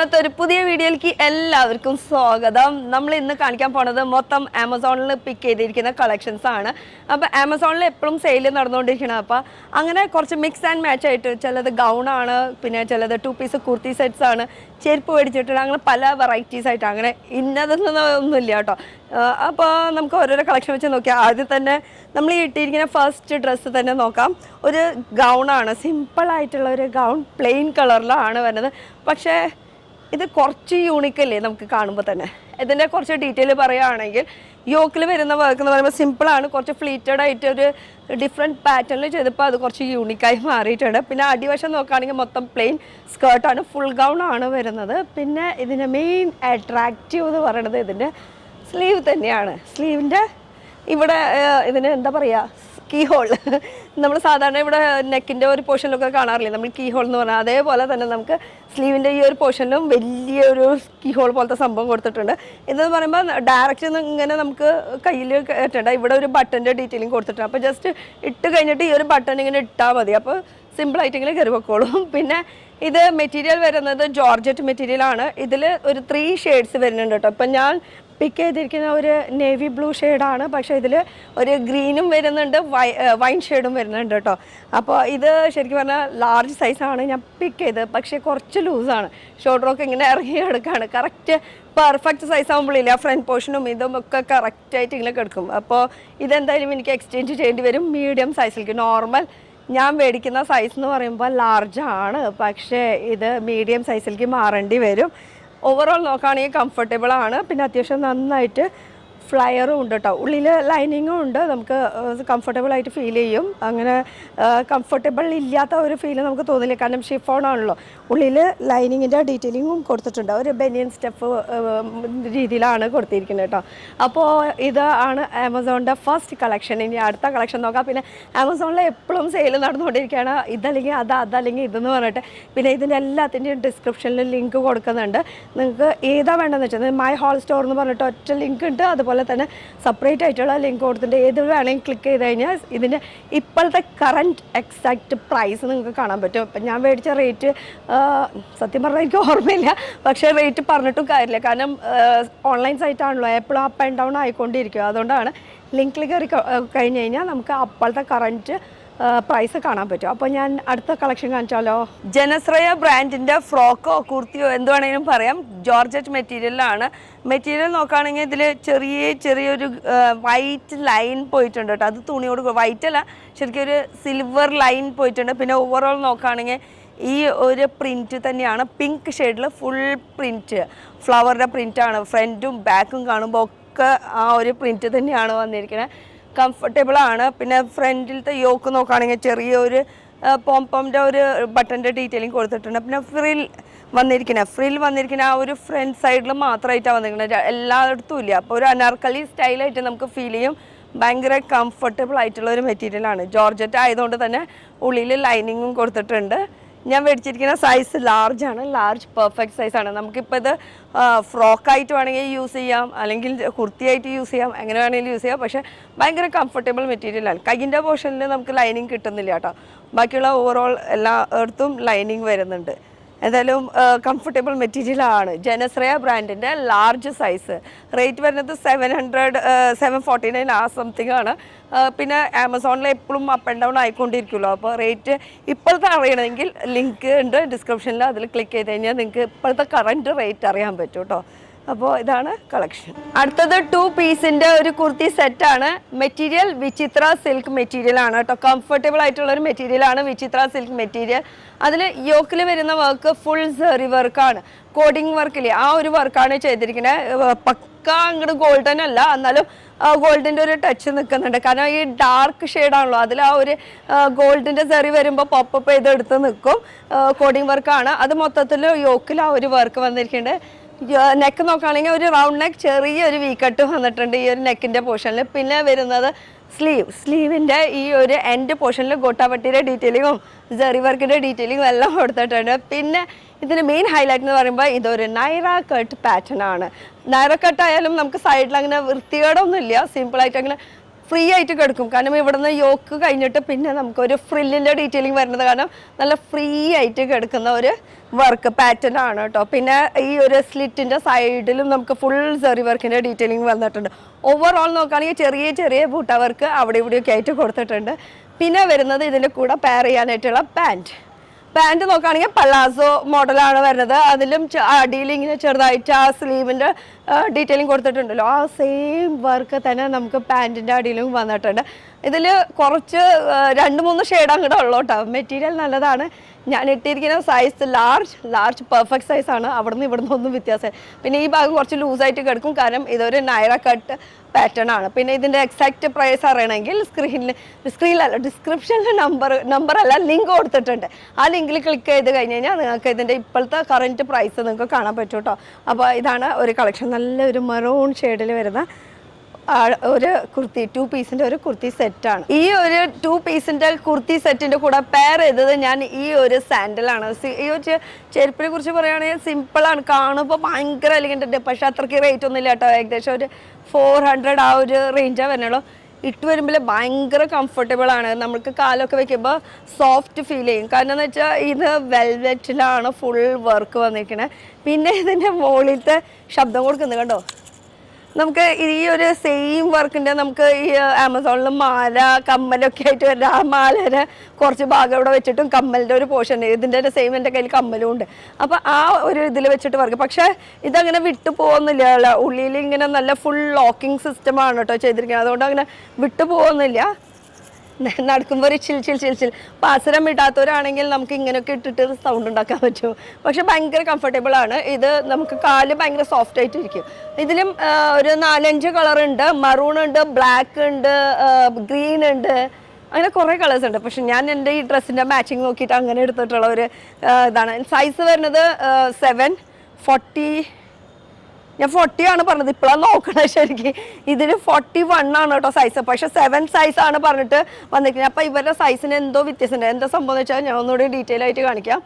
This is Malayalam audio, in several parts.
ഇന്നത്തെ ഒരു പുതിയ വീഡിയോയിലേക്ക് എല്ലാവർക്കും സ്വാഗതം. നമ്മൾ ഇന്ന് കാണിക്കാൻ പോണത് മൊത്തം ആമസോണിൽ പിക്ക് ചെയ്തിരിക്കുന്ന കളക്ഷൻസ് ആണ്. അപ്പോൾ ആമസോണിൽ എപ്പോഴും സെയിൽ നടന്നുകൊണ്ടിരിക്കണം. അപ്പോൾ അങ്ങനെ കുറച്ച് മിക്സ് ആൻഡ് മാച്ച് ആയിട്ട് ചിലത് ഗൗൺ ആണ്, പിന്നെ ചിലത് 2 പീസ് കുർത്തി സെറ്റ്സ് ആണ്, ചെരുപ്പ് മേടിച്ചിട്ടുണ്ട്, അങ്ങനെ പല വെറൈറ്റീസ് ആയിട്ട് അങ്ങനെ ഇന്നതൊന്നുമില്ല കേട്ടോ. അപ്പോൾ നമുക്ക് ഓരോരോ കളക്ഷൻ വെച്ച് നോക്കിയാൽ ആദ്യം തന്നെ നമ്മൾ ഈ ഇട്ടിരിക്കുന്ന ഫസ്റ്റ് ഡ്രസ്സ് തന്നെ നോക്കാം. ഒരു ഗൗണാണ്, സിമ്പിളായിട്ടുള്ള ഒരു ഗൗൺ, പ്ലെയിൻ കളറിലാണ് വരുന്നത്. പക്ഷേ ഇത് കുറച്ച് യൂണിക്കല്ലേ നമുക്ക് കാണുമ്പോൾ തന്നെ. ഇതിൻ്റെ കുറച്ച് ഡീറ്റെയിൽ പറയുകയാണെങ്കിൽ യോക്കിൽ വരുന്ന വർക്ക് എന്ന് പറയുമ്പോൾ സിമ്പിളാണ്, കുറച്ച് ഫ്ലീറ്റഡ് ആയിട്ട് ഒരു ഡിഫറെൻറ്റ് പാറ്റേണിൽ ചെയ്തപ്പോൾ അത് കുറച്ച് യൂണിക്കായി മാറിയിട്ടുണ്ട്. പിന്നെ അടിവശം നോക്കുകയാണെങ്കിൽ മൊത്തം പ്ലെയിൻ സ്കേർട്ടാണ്, ഫുൾ ഗൗൺ ആണ് വരുന്നത്. പിന്നെ ഇതിൻ്റെ മെയിൻ അട്രാക്റ്റീവ് എന്ന് പറയുന്നത് ഇതിൻ്റെ സ്ലീവ് തന്നെയാണ്. സ്ലീവിൻ്റെ ഇവിടെ ഇതിന് എന്താ പറയുക, കീ ഹോൾ. നമ്മൾ സാധാരണ ഇവിടെ നെക്കിൻ്റെ ഒരു പോർഷനിലൊക്കെ കാണാറില്ലേ നമ്മൾ കീ ഹോൾ എന്ന് പറഞ്ഞാൽ, അതേപോലെ തന്നെ നമുക്ക് സ്ലീവിൻ്റെ ഈ ഒരു പോർഷനിലും വലിയൊരു കീ ഹോൾ പോലത്തെ സംഭവം കൊടുത്തിട്ടുണ്ട്. ഇതെന്ന് പറയുമ്പോൾ ഡയറക്റ്റ് ഇങ്ങനെ നമുക്ക് കയ്യിൽ കയറ്റേണ്ട, ഇവിടെ ഒരു ബട്ടൻ്റെ ഡീറ്റെയിലിംഗ് കൊടുത്തിട്ടുണ്ട്. അപ്പോൾ ജസ്റ്റ് ഇട്ട് കഴിഞ്ഞിട്ട് ഈ ഒരു ബട്ടൺ ഇങ്ങനെ ഇട്ടാൽ മതി, അപ്പോൾ സിമ്പിളായിട്ട് ഇങ്ങനെ കയറി വെക്കോളും. പിന്നെ ഇത് മെറ്റീരിയൽ വരുന്നത് ജോർജറ്റ് മെറ്റീരിയലാണ്. ഇതിൽ ഒരു 3 ഷെയ്ഡ്സ് വരുന്നുണ്ട് കേട്ടോ. ഇപ്പം ഞാൻ പിക്ക് ചെയ്തിരിക്കുന്ന ഒരു നേവി ബ്ലൂ ഷെയ്ഡാണ്, പക്ഷേ ഇതിൽ ഒരു ഗ്രീനും വരുന്നുണ്ട്, വൈൻ ഷെയ്ഡും വരുന്നുണ്ട് കേട്ടോ. അപ്പോൾ ഇത് ശരിക്കും പറഞ്ഞാൽ ലാർജ് സൈസാണ് ഞാൻ പിക്ക് ചെയ്തത്, പക്ഷേ കുറച്ച് ലൂസാണ്. ഷോൾഡറൊക്കെ ഇങ്ങനെ ഇറങ്ങി കിടക്കുകയാണ്. കറക്റ്റ് പെർഫെക്റ്റ് സൈസ് ആകുമ്പോഴില്ല, ഫ്രണ്ട് പോർഷനും ഇതും ഒക്കെ കറക്റ്റായിട്ട് ഇങ്ങനെ കിടക്കും. അപ്പോൾ ഇതെന്തായാലും എനിക്ക് എക്സ്ചേഞ്ച് ചെയ്യേണ്ടി വരും മീഡിയം സൈസിലേക്ക്. നോർമൽ ഞാൻ മേടിക്കുന്ന സൈസ് എന്ന് പറയുമ്പോൾ ലാർജ് ആണ്, പക്ഷേ ഇത് മീഡിയം സൈസിലേക്ക് മാറേണ്ടി വരും. ഓവറോൾ നോക്കുകയാണെങ്കിൽ കംഫർട്ടബിൾ ആണ്. പിന്നെ അത്യാവശ്യം നന്നായിട്ട് ഫ്ലയറും ഉണ്ട് കേട്ടോ, ഉള്ളിൽ ലൈനിങ്ങും ഉണ്ട്, നമുക്ക് കംഫർട്ടബിൾ ആയിട്ട് ഫീൽ ചെയ്യും. അങ്ങനെ കംഫർട്ടബിൾ ഇല്ലാത്ത ഒരു ഫീൽ നമുക്ക് തോന്നില്ല, കാരണം ഷിഫോൺ ആണല്ലോ. ഉള്ളിൽ ലൈനിങ്ങിൻ്റെ ഡീറ്റെയിലിങ്ങും കൊടുത്തിട്ടുണ്ട്, ഒരു ബനിയൻ സ്റ്റെപ്പ് രീതിയിലാണ് കൊടുത്തിരിക്കുന്നത് കേട്ടോ. അപ്പോൾ ഇതാണ് ആമസോണിൻ്റെ ഫസ്റ്റ് കളക്ഷൻ. ഇനി അടുത്ത കളക്ഷൻ നോക്കാം. പിന്നെ ആമസോണിൽ എപ്പോഴും സെയിൽ നടന്നുകൊണ്ടിരിക്കുകയാണ്, ഇതല്ലെങ്കിൽ അതല്ലെങ്കിൽ ഇതെന്ന് പറഞ്ഞിട്ട്. പിന്നെ ഇതിൻ്റെ എല്ലാത്തിൻ്റെയും ഡിസ്ക്രിപ്ഷനിൽ ലിങ്ക് കൊടുക്കുന്നുണ്ട്. നിങ്ങൾക്ക് ഏതാ വേണ്ടതെന്ന് വെച്ചാൽ മൈ ഹോൾ സ്റ്റോർ എന്ന് പറഞ്ഞിട്ട് ഒറ്റ ലിങ്ക് ഉണ്ട്, അതുപോലെ തന്നെ സെപ്പറേറ്റ് ആയിട്ടുള്ള ലിങ്ക് കൊടുത്തിട്ട് ഏത് വേണമെങ്കിൽ ക്ലിക്ക് ചെയ്ത് കഴിഞ്ഞാൽ ഇതിൻ്റെ ഇപ്പോഴത്തെ കറൻറ്റ് എക്സാക്റ്റ് പ്രൈസ് നിങ്ങൾക്ക് കാണാൻ പറ്റും. ഇപ്പം ഞാൻ മേടിച്ച റേറ്റ് സത്യം പറഞ്ഞാൽ എനിക്ക് ഓർമ്മയില്ല, പക്ഷേ റേറ്റ് പറഞ്ഞിട്ടും കാര്യമില്ല, കാരണം ഓൺലൈൻ സൈറ്റാണല്ലോ, എപ്പോഴും അപ്പ് ആൻഡ് ഡൗൺ ആയിക്കൊണ്ടിരിക്കും. അതുകൊണ്ടാണ് ലിങ്കിൽ കയറി കഴിഞ്ഞ് കഴിഞ്ഞാൽ നമുക്ക് അപ്പോഴത്തെ കറൻറ്റ് പ്രൈസ് കാണാൻ പറ്റും. അപ്പോൾ ഞാൻ അടുത്ത കളക്ഷൻ കാണിച്ചാലോ. ജനശ്രയ ബ്രാൻഡിൻ്റെ ഫ്രോക്കോ കുർത്തിയോ എന്ത് വേണമെങ്കിലും പറയാം, ജോർജറ്റ് മെറ്റീരിയലാണ്. മെറ്റീരിയൽ നോക്കുകയാണെങ്കിൽ ഇതിൽ ചെറിയൊരു വൈറ്റ് ലൈൻ പോയിട്ടുണ്ട് കേട്ടോ. അത് തുണിയോട് വൈറ്റ് അല്ല, ശരിക്കും ഒരു സിൽവർ ലൈൻ പോയിട്ടുണ്ട്. പിന്നെ ഓവറോൾ നോക്കുകയാണെങ്കിൽ ഈ ഒരു പ്രിൻറ്റ് തന്നെയാണ്, പിങ്ക് ഷെയ്ഡിൽ ഫുൾ പ്രിൻറ്റ്, ഫ്ലവറിൻ്റെ പ്രിൻറ്റാണ്. ഫ്രണ്ടും ബാക്കും കാണുമ്പോൾ ഒക്കെ ആ ഒരു പ്രിൻറ്റ് തന്നെയാണ് വന്നിരിക്കുന്നത്. കംഫർട്ടബിളാണ്. പിന്നെ ഫ്രണ്ടിലത്തെ യോക്ക് നോക്കുകയാണെങ്കിൽ ചെറിയൊരു പോംപോമിൻ്റെ ഒരു ബട്ടൻ്റെ ഡീറ്റെയിലിംഗ് കൊടുത്തിട്ടുണ്ട്. പിന്നെ ഫ്രിൽ വന്നിരിക്കുന്ന ആ ഒരു ഫ്രണ്ട് സൈഡിൽ മാത്രമായിട്ടാണ് വന്നിരിക്കുന്നത്, എല്ലായിടത്തും ഇല്ല. അപ്പോൾ ഒരു അനാർക്കലി സ്റ്റൈലായിട്ട് നമുക്ക് ഫീൽ ചെയ്യും. ഭയങ്കര കംഫർട്ടബിൾ ആയിട്ടുള്ള ഒരു മെറ്റീരിയലാണ്. ജോർജറ്റ് ആയതുകൊണ്ട് തന്നെ ഉള്ളിൽ ലൈനിങ്ങും കൊടുത്തിട്ടുണ്ട്. ഞാൻ മേടിച്ചിരിക്കുന്ന സൈസ് ലാർജാണ്, ലാർജ് പെർഫെക്റ്റ് സൈസാണ്. നമുക്കിപ്പോൾ ഇത് ഫ്രോക്കായിട്ട് വേണമെങ്കിൽ യൂസ് ചെയ്യാം, അല്ലെങ്കിൽ കുർത്തിയായിട്ട് യൂസ് ചെയ്യാം, എങ്ങനെ വേണമെങ്കിലും യൂസ് ചെയ്യാം. പക്ഷേ ഭയങ്കര കംഫർട്ടബിൾ മെറ്റീരിയലാണ്. കയ്യിൻ്റെ പോർഷനിൽ നമുക്ക് ലൈനിങ് കിട്ടുന്നില്ല കേട്ടോ, ബാക്കിയുള്ള ഓവറോൾ എല്ലായിടത്തും ലൈനിങ് വരുന്നുണ്ട്. എന്തായാലും കംഫർട്ടബിൾ മെറ്റീരിയലാണ്. ജനശ്രയ ബ്രാൻഡിൻ്റെ ലാർജ് സൈസ്. റേറ്റ് വരുന്നത് 749 ആ സംതിങ് ആണ്. പിന്നെ ആമസോണിൽ എപ്പോഴും അപ്പ് ആൻഡ് ഡൗൺ ആയിക്കൊണ്ടിരിക്കുമല്ലോ, അപ്പോൾ റേറ്റ് ഇപ്പോഴത്തെ അറിയണമെങ്കിൽ ലിങ്ക് ഉണ്ട് ഡിസ്ക്രിപ്ഷനിൽ, അതിൽ ക്ലിക്ക് ചെയ്ത് കഴിഞ്ഞാൽ നിങ്ങൾക്ക് ഇപ്പോഴത്തെ കറൻറ്റ് റേറ്റ് അറിയാൻ പറ്റും കേട്ടോ. അപ്പോൾ ഇതാണ് കളക്ഷൻ. അടുത്തത് 2 പീസിൻ്റെ ഒരു കുർത്തി സെറ്റാണ്. മെറ്റീരിയൽ വിചിത്ര സിൽക്ക് മെറ്റീരിയലാണ് കേട്ടോ. കംഫർട്ടബിൾ ആയിട്ടുള്ളൊരു മെറ്റീരിയലാണ് വിചിത്ര സിൽക്ക് മെറ്റീരിയൽ. അതിൽ യോക്കിൽ വരുന്ന വർക്ക് ഫുൾ സെറി വർക്കാണ്, കോഡിങ് വർക്കില്ലേ ആ ഒരു വർക്കാണ് ചെയ്തിരിക്കുന്നത്. പക്ക അങ്ങോട്ട് ഗോൾഡൻ അല്ല, എന്നാലും ഗോൾഡിൻ്റെ ഒരു ടച്ച് നിൽക്കുന്നുണ്ട്, കാരണം ഈ ഡാർക്ക് ഷെയ്ഡാണല്ലോ, അതിൽ ആ ഒരു ഗോൾഡിൻ്റെ സെറി വരുമ്പോൾ പോപ്പപ്പ് ചെയ്തെടുത്ത് നിൽക്കും. കോഡിങ് വർക്കാണ് അത്. മൊത്തത്തിൽ യോക്കിൽ ആ ഒരു വർക്ക് വന്നിരിക്കുന്നുണ്ട്. നെക്ക് നോക്കുകയാണെങ്കിൽ ഒരു റൗണ്ട് നെക്ക്, ചെറിയൊരു വീക്കട്ട് വന്നിട്ടുണ്ട് ഈ ഒരു നെക്കിൻ്റെ പോർഷനിൽ. പിന്നെ വരുന്നത് സ്ലീവിൻ്റെ ഈ ഒരു എൻഡ് പോർഷനിൽ ഗോട്ടാപട്ടിയുടെ ഡീറ്റെയിലിങ്ങും സെറി വർക്കിൻ്റെ ഡീറ്റെയിലിങ്ങും എല്ലാം കൊടുത്തിട്ടുണ്ട്. പിന്നെ ഇതിൻ്റെ മെയിൻ ഹൈലൈറ്റ് എന്ന് പറയുമ്പോൾ ഇതൊരു നൈറ കട്ട് പാറ്റേൺ ആണ്. നൈറ കട്ട് ആയാലും നമുക്ക് സൈഡിൽ അങ്ങനെ വൃത്തികേടൊന്നുമില്ല, സിമ്പിളായിട്ട് അങ്ങനെ ഫ്രീ ആയിട്ട് കിടക്കും. കാരണം ഇവിടുന്ന് യോക്ക് കഴിഞ്ഞിട്ട് പിന്നെ നമുക്കൊരു ഫ്രില്ലിൻ്റെ ഡീറ്റെയിലിംഗ് വരുന്നത് കാരണം നല്ല ഫ്രീ ആയിട്ട് കിടക്കുന്ന ഒരു വർക്ക് പാറ്റേൺ ആണ് കേട്ടോ. പിന്നെ ഈ ഒരു സ്ലിറ്റിൻ്റെ സൈഡിലും നമുക്ക് ഫുൾ സെറി വർക്കിൻ്റെ ഡീറ്റെയിലിംഗ് വന്നിട്ടുണ്ട്. ഓവറോൾ നോക്കുകയാണെങ്കിൽ ചെറിയ ചെറിയ ബൂട്ട വർക്ക് അവിടെ ഇവിടെയൊക്കെ ആയിട്ട് കൊടുത്തിട്ടുണ്ട്. പിന്നെ വരുന്നത് ഇതിൻ്റെ കൂടെ പെയർ ചെയ്യാനായിട്ടുള്ള പാൻറ്റ് നോക്കുകയാണെങ്കിൽ പലാസോ മോഡലാണ് വരുന്നത്. അതിലും അടിയിൽ ഇങ്ങനെ ചെറുതായിട്ട് ആ സ്ലീവിൻ്റെ ഡീറ്റെയിലിംഗ് കൊടുത്തിട്ടുണ്ടല്ലോ, ആ സെയിം വർക്ക് തന്നെ നമുക്ക് പാൻറ്റിൻ്റെ അടിയിലും വന്നിട്ടുണ്ട്. ഇതിൽ കുറച്ച് 2-3 ഷെയ്ഡ് അങ്ങോട്ട് ഉള്ളൂ കേട്ടോ. മെറ്റീരിയൽ നല്ലതാണ്. ഞാൻ ഇട്ടിരിക്കുന്ന സൈസ് ലാർജ് പെർഫെക്റ്റ് സൈസാണ്. അവിടുന്ന് ഇവിടുന്ന് ഒന്നും വ്യത്യാസം. പിന്നെ ഈ ഭാഗം കുറച്ച് ലൂസായിട്ട് കിടക്കും, കാരണം ഇതൊരു നൈറ കട്ട് പാറ്റേൺ ആണ്. പിന്നെ ഇതിൻ്റെ എക്സാക്റ്റ് പ്രൈസ് അറിയണമെങ്കിൽ സ്ക്രീനിലല്ല ഡിസ്ക്രിപ്ഷനിൽ നമ്പർ അല്ല ലിങ്ക് കൊടുത്തിട്ടുണ്ട്. ആ ലിങ്കിൽ ക്ലിക്ക് ചെയ്ത് കഴിഞ്ഞ് കഴിഞ്ഞാൽ നിങ്ങൾക്ക് ഇതിൻ്റെ ഇപ്പോഴത്തെ കറൻറ്റ് പ്രൈസ് നിങ്ങൾക്ക് കാണാൻ പറ്റും കേട്ടോ. അപ്പോൾ ഇതാണ് ഒരു കളക്ഷൻ. നല്ലൊരു മെറൂൺ ഷെയ്ഡിൽ വരുന്ന ഒരു കുർത്തി 2 പീസിൻ്റെ ഒരു കുർത്തി സെറ്റാണ്. ഈ ഒരു 2 പീസിൻ്റെ കുർത്തി സെറ്റിൻ്റെ കൂടെ പെയർ ചെയ്തത് ഞാൻ ഈ ഒരു സാൻഡലാണ്. ഈ ഒരു ചെരുപ്പിനെ കുറിച്ച് പറയുകയാണെങ്കിൽ സിമ്പിളാണ്, കാണുമ്പോൾ ഭയങ്കര എലിഗൻ്റ് ഉണ്ട്. പക്ഷേ അത്രയ്ക്ക് റേറ്റ് ഒന്നും ഇല്ല കേട്ടോ. ഏകദേശം ഒരു 400 ആ ഒരു റേഞ്ചാണ് വരുന്നുള്ളൂ. ഇട്ട് വരുമ്പോൾ ഭയങ്കര കംഫർട്ടബിൾ ആണ്. നമുക്ക് കാലൊക്കെ വെക്കുമ്പോൾ സോഫ്റ്റ് ഫീൽ ചെയ്യും. കാരണം എന്ന് വെച്ചാൽ ഇത് വെൽവെറ്റിലാണ് ഫുൾ വർക്ക് വന്നിരിക്കുന്നത്. പിന്നെ ഇതിൻ്റെ മുകളിലത്തെ ശബ്ദം കൊടുക്കുന്നത് കണ്ടോ. നമുക്ക് ഈ ഒരു സെയിം വർക്കിൻ്റെ നമുക്ക് ഈ ആമസോണിൽ മാല കമ്മലൊക്കെ ആയിട്ട് വരുന്ന ആ മാലയുടെ കുറച്ച് ഭാഗം ഇവിടെ വെച്ചിട്ടും കമ്മലിൻ്റെ ഒരു പോർഷൻ ഇതിൻ്റെ സെയിം എൻ്റെ കയ്യിൽ കമ്മലും ഉണ്ട്. അപ്പോൾ ആ ഒരു ഇതിൽ വെച്ചിട്ട് വർക്ക്. പക്ഷേ ഇതങ്ങനെ വിട്ടു പോകുന്നില്ല. ഉള്ളിൽ ഇങ്ങനെ നല്ല ഫുൾ ലോക്കിംഗ് സിസ്റ്റമാണ് കേട്ടോ ചെയ്തിരിക്കുന്നത്. അതുകൊണ്ട് അങ്ങനെ വിട്ടു പോകുന്നില്ല. നടക്കുമ്പോൾ ഒരു ചിൽ പാസരം ഇടാത്തവരാണെങ്കിൽ നമുക്ക് ഇങ്ങനെയൊക്കെ ഇട്ടിട്ട് സൗണ്ട് ഉണ്ടാക്കാൻ പറ്റും. പക്ഷെ ഭയങ്കര കംഫർട്ടബിൾ ആണ്. ഇത് നമുക്ക് കാല് ഭയങ്കര സോഫ്റ്റ് ആയിട്ടിരിക്കും. ഇതിലും ഒരു 4-5 കളറുണ്ട്. മറൂൺ ഉണ്ട്, ബ്ലാക്ക് ഉണ്ട്, ഗ്രീൻ ഉണ്ട്, അങ്ങനെ കുറേ കളേഴ്സ് ഉണ്ട്. പക്ഷെ ഞാൻ എൻ്റെ ഈ ഡ്രസ്സിൻ്റെ മാച്ചിങ് നോക്കിയിട്ട് അങ്ങനെ എടുത്തിട്ടുള്ള ഒരു ഇതാണ്. സൈസ് വരുന്നത് 7, 40. ഞാൻ 40 ആണ് പറഞ്ഞത്, ഇപ്പോഴാണ് നോക്കണത് ശരിക്കും. ഇതിന് 41 ആണ് കേട്ടോ സൈസ്. പക്ഷെ 7 സൈസാണ് പറഞ്ഞിട്ട് വന്നിരിക്കുന്നത്. അപ്പോൾ ഇവരുടെ സൈസിന് എന്തോ വ്യത്യാസമുണ്ട്. എന്താ സംഭവം എന്ന് വെച്ചാൽ ഞാൻ ഒന്നുകൂടി ഡീറ്റെയിൽ ആയിട്ട് കാണിക്കാം.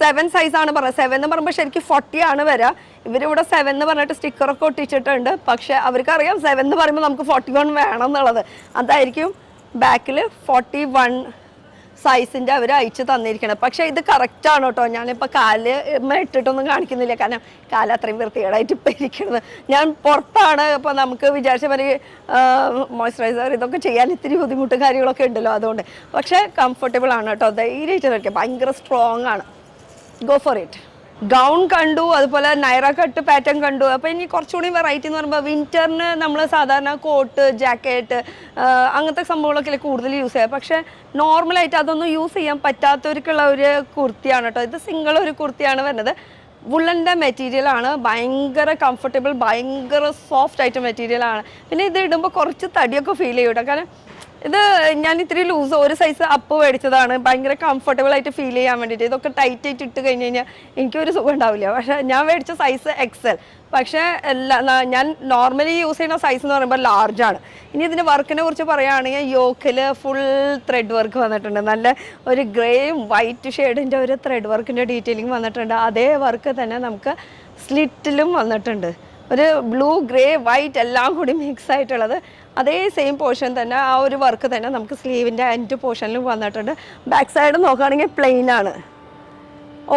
7 സൈസാണ് പറഞ്ഞത്. 7 എന്ന് പറയുമ്പോൾ ശരിക്കും 40 ആണ് വരിക. ഇവരിവിടെ 7 എന്ന് പറഞ്ഞിട്ട് സ്റ്റിക്കറൊക്കെ ഒട്ടിച്ചിട്ടുണ്ട്. പക്ഷെ അവർക്കറിയാം 7 എന്ന് പറയുമ്പോൾ നമുക്ക് 41 വേണം എന്നുള്ളത്. അതായിരിക്കും ബാക്കിൽ 41 സൈസിൻ്റെ അവർ അയച്ച് തന്നിരിക്കണം. പക്ഷേ ഇത് കറക്റ്റാണ് കേട്ടോ. ഞാനിപ്പോൾ കാല് ഇട്ടിട്ടൊന്നും കാണിക്കുന്നില്ല, കാരണം കാല് അത്രയും വൃത്തികേടായിട്ട് ഇപ്പം ഇരിക്കുന്നത്. ഞാൻ പുറത്താണ്. അപ്പോൾ നമുക്ക് വിചാരിച്ച മാതിരി മോയ്സ്ചറൈസർ ഇതൊക്കെ ചെയ്യാൻ ഇത്തിരി ബുദ്ധിമുട്ടും കാര്യങ്ങളൊക്കെ ഉണ്ടല്ലോ, അതുകൊണ്ട്. പക്ഷേ കംഫർട്ടബിൾ ആണ് കേട്ടോ. ധൈര്യമായിട്ട് കളിക്കാം. ഭയങ്കര സ്ട്രോങ് ആണ്. Go for it. ഗൗൺ കണ്ടു, അതുപോലെ നൈറ കട്ട് പാറ്റേൺ കണ്ടു. അപ്പോൾ ഇനി കുറച്ചുകൂടി വെറൈറ്റി എന്ന് പറയുമ്പോൾ വിൻ്ററിന് നമ്മൾ സാധാരണ കോട്ട്, ജാക്കറ്റ് അങ്ങനത്തെ സംഭവങ്ങളൊക്കെ കൂടുതൽ യൂസ് ചെയ്യുക. പക്ഷേ നോർമലായിട്ട് അതൊന്നും യൂസ് ചെയ്യാൻ പറ്റാത്തവർക്കുള്ള ഒരു കുർത്തിയാണ് കേട്ടോ. ഇത് സിംഗിൾ ഒരു കുർത്തിയാണ് വരുന്നത്. വുള്ളൻ്റെ മെറ്റീരിയലാണ്. ഭയങ്കര കംഫർട്ടബിൾ, ഭയങ്കര സോഫ്റ്റ് ആയിട്ട് മെറ്റീരിയലാണ്. പിന്നെ ഇത് ഇടുമ്പോൾ കുറച്ച് തടിയൊക്കെ ഫീൽ ചെയ്യും കേട്ടോ. കാരണം ഇത് ഞാൻ ഇത്തിരി ലൂസ് ഒരു സൈസ് അപ്പ് മേടിച്ചതാണ്, ഭയങ്കര കംഫർട്ടബിൾ ആയിട്ട് ഫീൽ ചെയ്യാൻ വേണ്ടിയിട്ട്. ഇതൊക്കെ ടൈറ്റ് ആയിട്ട് ഇട്ട് കഴിഞ്ഞ് കഴിഞ്ഞാൽ എനിക്കൊരു സുഖം ഉണ്ടാവില്ല. പക്ഷേ ഞാൻ മേടിച്ച സൈസ് XL. പക്ഷേ ഞാൻ നോർമലി യൂസ് ചെയ്യുന്ന സൈസ് എന്ന് പറയുമ്പോൾ ലാർജാണ്. ഇനി ഇതിൻ്റെ വർക്കിനെ കുറിച്ച് പറയുകയാണെങ്കിൽ യോക്കിൽ ഫുൾ ത്രെഡ് വർക്ക് വന്നിട്ടുണ്ട്. നല്ല ഒരു ഗ്രേയും വൈറ്റ് ഷെയ്ഡിൻ്റെ ഒരു ത്രെഡ് വർക്കിൻ്റെ ഡീറ്റെയിലിംഗ് വന്നിട്ടുണ്ട്. അതേ വർക്ക് തന്നെ നമുക്ക് സ്ലിറ്റിലും വന്നിട്ടുണ്ട്. ഒരു ബ്ലൂ, ഗ്രേ, വൈറ്റ് എല്ലാം കൂടി മിക്സ് ആയിട്ടുള്ളത്. അതേ സെയിം പോർഷൻ തന്നെ ആ ഒരു വർക്ക് തന്നെ നമുക്ക് സ്ലീവിൻ്റെ എൻഡ് പോർഷനിലും വന്നിട്ടുണ്ട്. ബാക്ക് സൈഡ് നോക്കുകയാണെങ്കിൽ പ്ലെയിൻ ആണ്.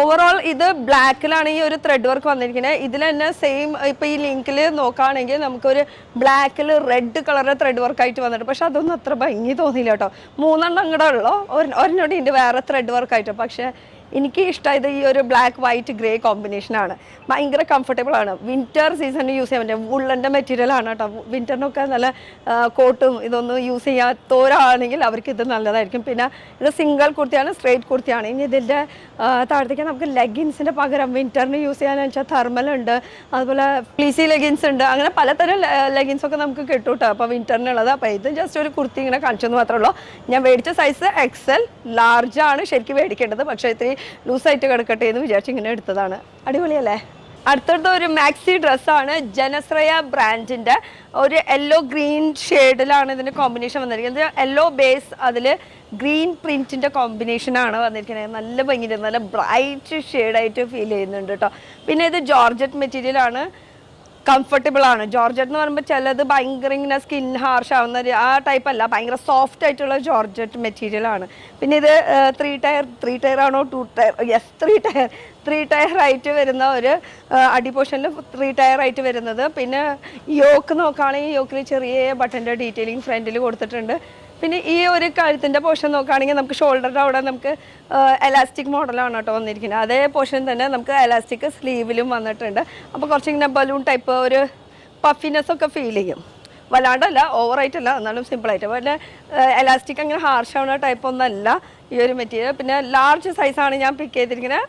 ഓവറോൾ ഇത് ബ്ലാക്കിലാണ് ഈ ഒരു ത്രെഡ് വർക്ക് വന്നിരിക്കുന്നത്. ഇതിൽ തന്നെ സെയിം ഇപ്പോൾ ഈ ലിങ്കിൽ നോക്കുകയാണെങ്കിൽ നമുക്കൊരു ബ്ലാക്കിൽ റെഡ് കളറിൽ ത്രെഡ് വർക്കായിട്ട് വന്നിട്ട്. പക്ഷെ അതൊന്നും അത്ര ഭംഗി തോന്നിയില്ല കേട്ടോ. 3 അങ്ങടെ ഉള്ളൂ. ഒരെണ്ണോടെ ഉണ്ട് വേറെ ത്രെഡ് വർക്കായിട്ട്. പക്ഷേ എനിക്ക് ഇഷ്ടമായത് ഈ ഒരു ബ്ലാക്ക്, വൈറ്റ്, ഗ്രേ കോമ്പിനേഷനാണ്. ഭയങ്കര കംഫർട്ടബിൾ ആണ്. വിൻ്റർ സീസണിൽ യൂസ് ചെയ്യാൻ പറ്റും. വുള്ളൻ്റെ മെറ്റീരിയലാണ് കേട്ടോ. വിൻ്ററിനൊക്കെ നല്ല കോട്ടും ഇതൊന്നും യൂസ് ചെയ്യാത്തവരാണെങ്കിൽ അവർക്ക് ഇത് നല്ലതായിരിക്കും. പിന്നെ ഇത് സിംഗിൾ കുർത്തിയാണ്, സ്ട്രേറ്റ് കുർത്തിയാണ്. ഇനി ഇതിൻ്റെ താഴത്തേക്ക് നമുക്ക് ലെഗിൻസിൻ്റെ പകരം വിൻ്ററിന് യൂസ് ചെയ്യാന്ന് വെച്ചാൽ തെർമലുണ്ട്, അതുപോലെ ഫ്ലീസി ലെഗിൻസ് ഉണ്ട്. അങ്ങനെ പലതരം ലെഗിൻസൊക്കെ നമുക്ക് കിട്ടും കേട്ടോ. അപ്പോൾ വിൻ്ററിനുള്ളത്. അപ്പോൾ ഇത് ജസ്റ്റ് ഒരു കുർത്തി ഇങ്ങനെ കാണിച്ചെന്ന് മാത്രമേ ഉള്ളൂ. ഞാൻ മേടിച്ച സൈസ് XL, ലാർജാണ് ശരിക്കും മേടിക്കേണ്ടത്. പക്ഷേ ഇത്തിരി ലൂസായിട്ട് കിടക്കട്ടെ എന്ന് വിചാരിച്ച് ഇങ്ങനെ എടുത്തതാണ്. അടിപൊളിയല്ലേ? അടുത്തടുത്ത ഒരു മാക്സി ഡ്രസ്സാണ്. ജനശ്രയ ബ്രാൻഡിൻ്റെ ഒരു യെല്ലോ ഗ്രീൻ ഷെയ്ഡിലാണ് ഇതിൻ്റെ കോമ്പിനേഷൻ വന്നിരിക്കുന്നത്. യെല്ലോ ബേസ്, അതിൽ ഗ്രീൻ പ്രിൻറ്റിൻ്റെ കോമ്പിനേഷനാണ് വന്നിരിക്കുന്നത്. നല്ല ഭംഗിയുണ്ട്, നല്ല ബ്രൈറ്റ് ഷെയ്ഡായിട്ട് ഫീൽ ചെയ്യുന്നുണ്ട് കേട്ടോ. പിന്നെ ഇത് ജോർജറ്റ് മെറ്റീരിയലാണ്. കംഫർട്ടബിൾ ആണ്. ജോർജറ്റ് എന്ന് പറയുമ്പോൾ ചിലത് ഭയങ്കര ഇങ്ങനെ സ്കിൻ ഹാർഷ് ആവുന്ന ആ ടൈപ്പ് അല്ല, ഭയങ്കര സോഫ്റ്റ് ആയിട്ടുള്ള ജോർജറ്റ് മെറ്റീരിയൽ ആണ്. പിന്നെ ഇത് 3 ടയർ ആണോ 2 ടയർ, യെസ് 3 ടയർ ആയിട്ട് വരുന്ന ഒരു അടിപോർഷനിൽ 3 ടയർ ആയിട്ട് വരുന്നത്. പിന്നെ യോക്ക് നോക്കുകയാണെങ്കിൽ യോക്കിൽ ചെറിയ ബട്ടൻ്റെ ഡീറ്റെയിലിംഗ് ഫ്രണ്ടിൽ കൊടുത്തിട്ടുണ്ട്. പിന്നെ ഈ ഒരു കഴുത്തിൻ്റെ പോർഷൻ നോക്കുകയാണെങ്കിൽ നമുക്ക് ഷോൾഡറിൻ്റെ അവിടെ നമുക്ക് എലാസ്റ്റിക് മോഡലാണ് കേട്ടോ വന്നിരിക്കുന്നത്. അതേ പോർഷൻ തന്നെ നമുക്ക് എലാസ്റ്റിക് സ്ലീവിലും വന്നിട്ടുണ്ട്. അപ്പോൾ കുറച്ചിങ്ങനെ ബലൂൺ ടൈപ്പ് ഒരു പഫിനെസ് ഒക്കെ ഫീൽ ചെയ്യും. വല്ലാണ്ടല്ല, ഓവറായിട്ടല്ല, എന്നാലും സിമ്പിളായിട്ട്. പിന്നെ എലാസ്റ്റിക് അങ്ങനെ ഹാർഷ് ആവുന്ന ടൈപ്പ് ഒന്നല്ല ഈ ഒരു മെറ്റീരിയൽ. പിന്നെ ലാർജ് സൈസാണ് ഞാൻ പിക്ക് ചെയ്തിരിക്കുന്നത്.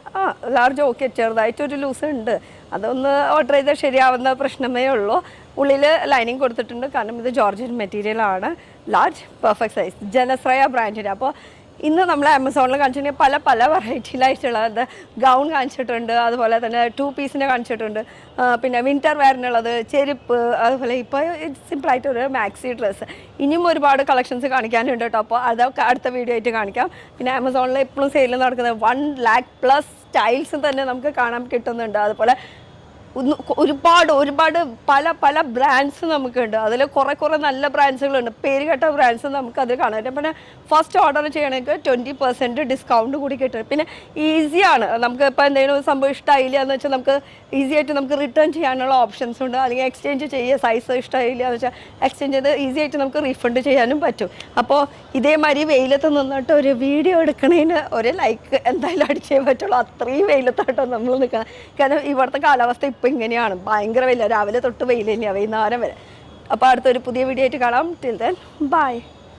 ലാർജ് ഓക്കെ, ചെറുതായിട്ടൊരു ലൂസ് ഉണ്ട്, അതൊന്ന് ഓർഡർ ചെയ്താൽ ശരിയാവുന്ന പ്രശ്നമേ ഉള്ളൂ. ഉള്ളിൽ ലൈനിങ് കൊടുത്തിട്ടുണ്ട്, കാരണം ഇത് ജോർജറ്റ് മെറ്റീരിയലാണ്. ലാർജ് പെർഫെക്റ്റ് സൈസ്, ജനശ്രയ ബ്രാൻഡിൻ്റെ. അപ്പോൾ ഇന്ന് നമ്മൾ ആമസോണിൽ കാണിച്ചിട്ടുണ്ടെങ്കിൽ പല പല വെറൈറ്റിയിലായിട്ടുള്ളത് ഗൗൺ കാണിച്ചിട്ടുണ്ട്, അതുപോലെ തന്നെ 2 പീസിനെ കാണിച്ചിട്ടുണ്ട്, പിന്നെ വിൻ്റർ വെയറിനുള്ളത്, ചെരുപ്പ്, അതുപോലെ ഇപ്പോൾ സിമ്പിളായിട്ടൊരു മാക്സി ഡ്രസ്സ്. ഇനിയും ഒരുപാട് കളക്ഷൻസ് കാണിക്കാനുണ്ട് കേട്ടോ. അപ്പോൾ അതൊക്കെ അടുത്ത വീഡിയോ ആയിട്ട് കാണിക്കാം. പിന്നെ ആമസോണിൽ എപ്പോഴും സെയിൽ നടക്കുന്നത് 1 lakh+ സ്റ്റൈൽസ് തന്നെ നമുക്ക് കാണാൻ കിട്ടുന്നുണ്ട്. അതുപോലെ ഒരുപാട് പല പല ബ്രാൻഡ്സ് നമുക്കുണ്ട്. അതിൽ കുറേ നല്ല ബ്രാൻഡ്സുകളുണ്ട്, പേര് കേട്ട ബ്രാൻഡ്സ് നമുക്ക് അത് കാണാൻ. പിന്നെ ഫസ്റ്റ് ഓർഡർ ചെയ്യണമെങ്കിൽ 20% ഡിസ്കൗണ്ട് കൂടി കിട്ടും. പിന്നെ ഈസിയാണ്, നമുക്ക് ഇപ്പോൾ എന്തെങ്കിലും സംഭവം ഇഷ്ടമായില്ല എന്ന് വെച്ചാൽ നമുക്ക് ഈസി ആയിട്ട് നമുക്ക് റിട്ടേൺ ചെയ്യാനുള്ള ഓപ്ഷൻസ് ഉണ്ട്. അല്ലെങ്കിൽ എക്സ്ചേഞ്ച് ചെയ്യുക, സൈസ് ഇഷ്ടമായില്ല എന്ന് വെച്ചാൽ എക്സ്ചേഞ്ച് ചെയ്ത് ഈസി ആയിട്ട് നമുക്ക് റീഫണ്ട് ചെയ്യാനും പറ്റും. അപ്പോൾ ഇതേമാതിരി വെയിലത്ത് നിന്നിട്ട് ഒരു വീഡിയോ എടുക്കണതിന് ഒരു ലൈക്ക് എന്തായാലും അടിച്ചേ പറ്റുള്ളൂ. അത്രയും വെയിലത്താട്ടോ നമ്മൾ നിൽക്കണം. കാരണം ഇവിടുത്തെ കാലാവസ്ഥ ഇപ്പം ഇങ്ങനെയാണ്, ഭയങ്കര വെയില, രാവിലെ തൊട്ട് വെയിൽ തന്നെയാണ് വൈകുന്നേരം വരെ. അപ്പോൾ അടുത്തൊരു പുതിയ വീഡിയോ ആയിട്ട് കാണാം. Till then bye.